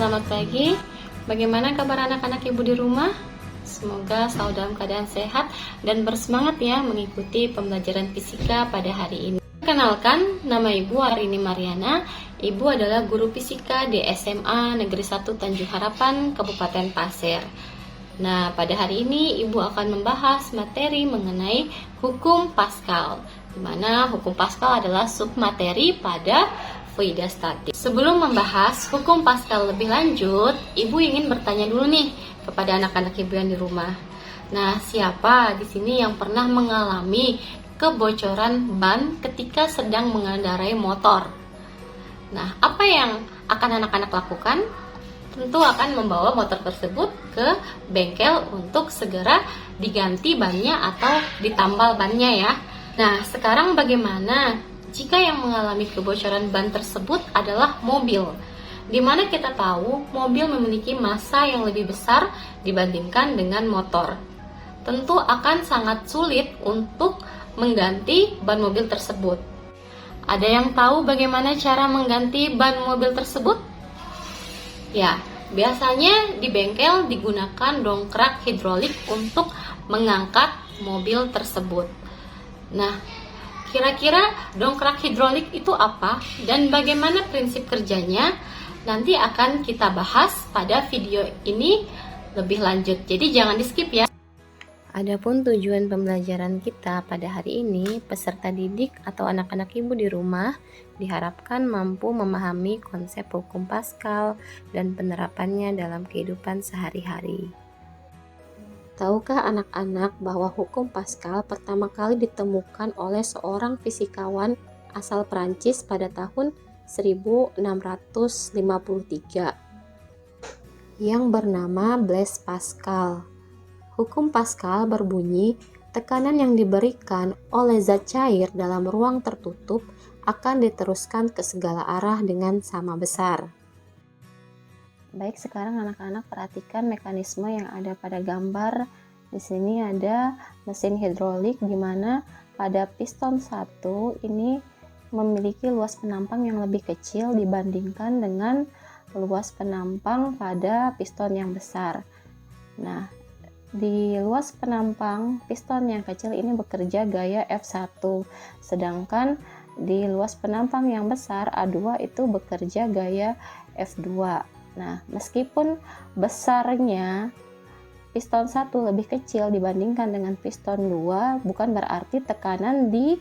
selamat pagi. Bagaimana kabar anak-anak ibu di rumah? Semoga selalu dalam keadaan sehat dan bersemangat ya mengikuti pembelajaran fisika pada hari ini. Perkenalkan, nama ibu Arini Mariana. Ibu adalah guru fisika di SMA Negeri 1 Tanjung Harapan, Kabupaten Pasir. Nah, pada hari ini ibu akan membahas materi mengenai hukum Pascal, di mana hukum Pascal adalah submateri pada fluida statis. Sebelum membahas hukum Pascal lebih lanjut, ibu ingin bertanya dulu nih kepada anak-anak ibu yang di rumah. Nah, siapa di sini yang pernah mengalami kebocoran ban ketika sedang mengendarai motor? Nah, apa yang akan anak-anak lakukan? Tentu akan membawa motor tersebut ke bengkel untuk segera diganti bannya atau ditambal bannya ya. Nah, sekarang bagaimana jika yang mengalami kebocoran ban tersebut adalah mobil? Di mana kita tahu mobil memiliki massa yang lebih besar dibandingkan dengan motor. Tentu akan sangat sulit untuk mengganti ban mobil tersebut. Ada yang tahu bagaimana cara mengganti ban mobil tersebut? Ya, biasanya di bengkel digunakan dongkrak hidrolik untuk mengangkat mobil tersebut. Nah, kira-kira dongkrak hidrolik itu apa dan bagaimana prinsip kerjanya? Nanti akan kita bahas pada video ini lebih lanjut. Jadi jangan di-skip ya. Adapun tujuan pembelajaran kita pada hari ini, peserta didik atau anak-anak ibu di rumah diharapkan mampu memahami konsep hukum Pascal dan penerapannya dalam kehidupan sehari-hari. Tahukah anak-anak bahwa hukum Pascal pertama kali ditemukan oleh seorang fisikawan asal Prancis pada tahun 1653 yang bernama Blaise Pascal. Hukum Pascal berbunyi, tekanan yang diberikan oleh zat cair dalam ruang tertutup akan diteruskan ke segala arah dengan sama besar. Baik, sekarang anak-anak perhatikan mekanisme yang ada pada gambar. Di sini ada mesin hidrolik di mana pada piston 1 ini memiliki luas penampang yang lebih kecil dibandingkan dengan luas penampang pada piston yang besar. Nah, di luas penampang piston yang kecil ini bekerja gaya F1, sedangkan di luas penampang yang besar A2 itu bekerja gaya F2. Nah, meskipun besarnya piston 1 lebih kecil dibandingkan dengan piston 2, bukan berarti tekanan di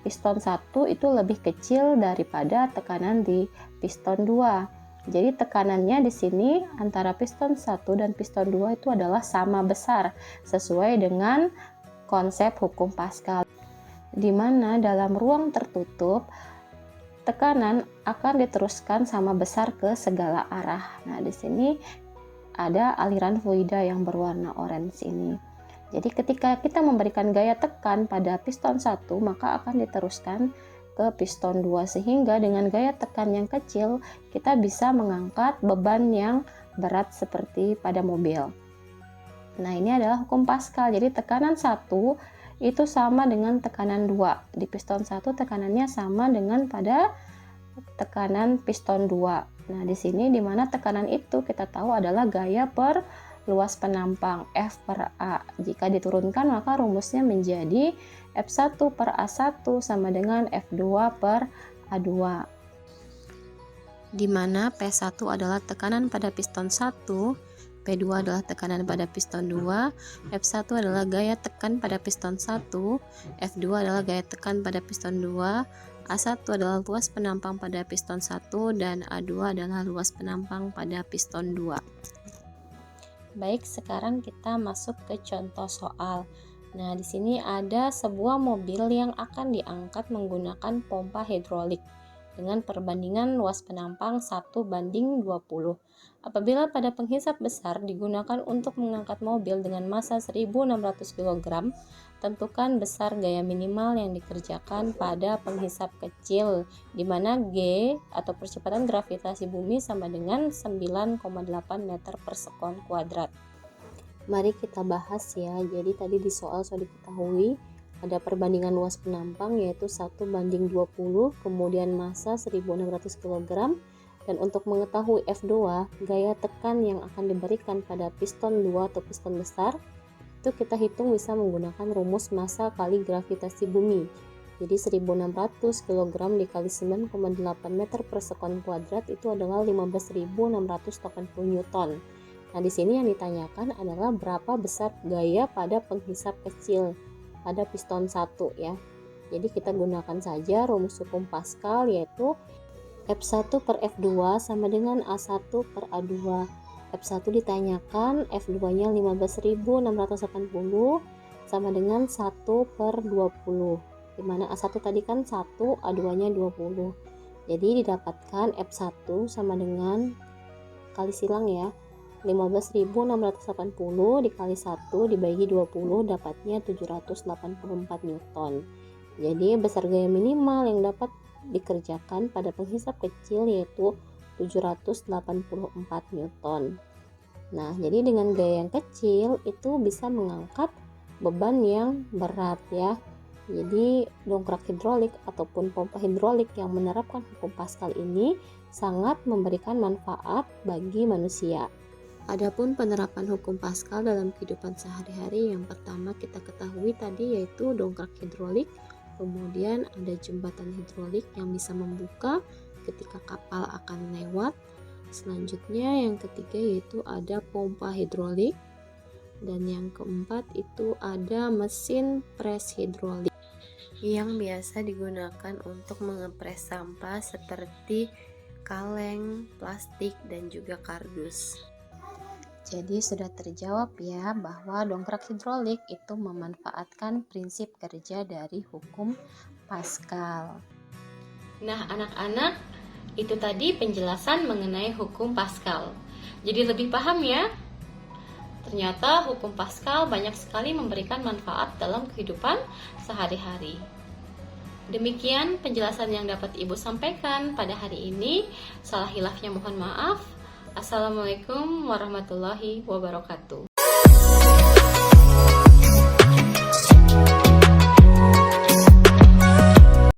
piston 1 itu lebih kecil daripada tekanan di piston 2. Jadi tekanannya di sini antara piston 1 dan piston 2 itu adalah sama besar sesuai dengan konsep hukum Pascal, di mana dalam ruang tertutup tekanan akan diteruskan sama besar ke segala arah. Nah, di sini ada aliran fluida yang berwarna orange ini. Jadi ketika kita memberikan gaya tekan pada piston 1, maka akan diteruskan ke piston 2 sehingga dengan gaya tekan yang kecil kita bisa mengangkat beban yang berat seperti pada mobil. Nah, ini adalah hukum Pascal. Jadi tekanan 1 itu sama dengan tekanan 2. Di piston 1 tekanannya sama dengan pada tekanan piston 2. Nah, di sini di mana tekanan itu kita tahu adalah gaya per luas penampang F per A. Jika diturunkan maka rumusnya menjadi F1 per A1 sama dengan F2 per A2. Di mana P1 adalah tekanan pada piston 1, P2 adalah tekanan pada piston 2, F1 adalah gaya tekan pada piston 1, F2 adalah gaya tekan pada piston 2, A1 adalah luas penampang pada piston 1, dan A2 adalah luas penampang pada piston 2. Baik, sekarang kita masuk ke contoh soal. Nah, di sini ada sebuah mobil yang akan diangkat menggunakan pompa hidrolik dengan perbandingan luas penampang 1:20. Apabila pada penghisap besar digunakan untuk mengangkat mobil dengan massa 1.600 kg, tentukan besar gaya minimal yang dikerjakan pada penghisap kecil, di mana G atau percepatan gravitasi bumi sama dengan 9,8 meter per sekon kuadrat. Mari kita bahas ya. Jadi tadi di soal sudah diketahui ada perbandingan luas penampang yaitu 1:20, kemudian massa 1.600 kg Dan untuk mengetahui F2, gaya tekan yang akan diberikan pada piston 2 atau piston besar, itu kita hitung bisa menggunakan rumus massa kali gravitasi bumi. Jadi 1600 kg dikali 9,8 meter per sekon kuadrat itu adalah 15.680 Newton. Nah, di sini yang ditanyakan adalah berapa besar gaya pada penghisap kecil pada piston 1 ya. Jadi kita gunakan saja rumus hukum Pascal, yaitu F1 per F2 sama dengan A1 per A2. F1 ditanyakan, F2-nya 15.680 sama dengan 1 per 20. Dimana A1 tadi kan 1, A2-nya 20. Jadi didapatkan F1 sama dengan, kali silang ya, 15.680 dikali 1 dibagi 20 dapatnya 784 Newton. Jadi besar gaya minimal yang dapat dikerjakan pada penghisap kecil yaitu 784 Newton. Nah, jadi dengan gaya yang kecil itu bisa mengangkat beban yang berat ya. Jadi dongkrak hidrolik ataupun pompa hidrolik yang menerapkan hukum Pascal ini sangat memberikan manfaat bagi manusia. Adapun penerapan hukum Pascal dalam kehidupan sehari-hari, yang pertama kita ketahui tadi yaitu dongkrak hidrolik, kemudian ada jembatan hidrolik yang bisa membuka ketika kapal akan lewat. Selanjutnya yang ketiga yaitu ada pompa hidrolik, dan yang keempat itu ada mesin pres hidrolik yang biasa digunakan untuk mengepres sampah seperti kaleng, plastik, dan juga kardus. Jadi sudah terjawab ya bahwa dongkrak hidrolik itu memanfaatkan prinsip kerja dari hukum Pascal. Nah, anak-anak, itu tadi penjelasan mengenai hukum Pascal. Jadi lebih paham ya? Ternyata hukum Pascal banyak sekali memberikan manfaat dalam kehidupan sehari-hari. Demikian penjelasan yang dapat Ibu sampaikan pada hari ini. Salah hilafnya mohon maaf. Assalamualaikum warahmatullahi wabarakatuh.